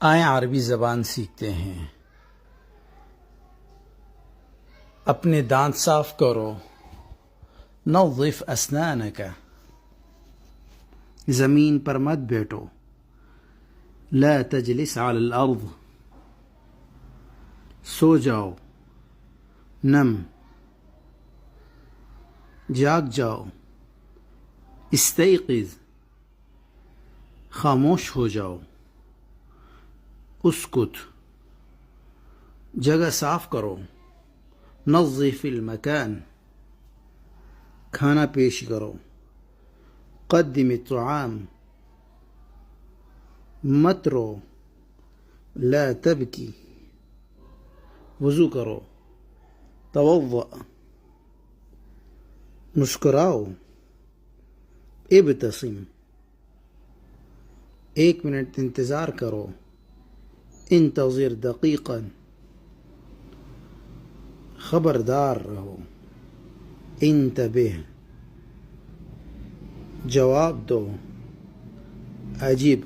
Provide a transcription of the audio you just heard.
آئیں عربی زبان سیکھتے ہیں۔ اپنے دانت صاف کرو، نظف اسنانک، زمین پر مت بیٹھو، لا تجلس علی الارض، سو جاؤ، نم، جاگ جاؤ، استيقظ، خاموش ہو جاؤ، اسکت، جگہ صاف کرو، نظف المکان، کھانا پیش کرو، قدم الطعام، مت رو، لا تبکی، وضو کرو، توضأ، مسکراؤ، ابتسم، 1 منٹ انتظار کرو، انتظر دقیقا، خبردار رہو، انتبہ، جواب دو، عجیب،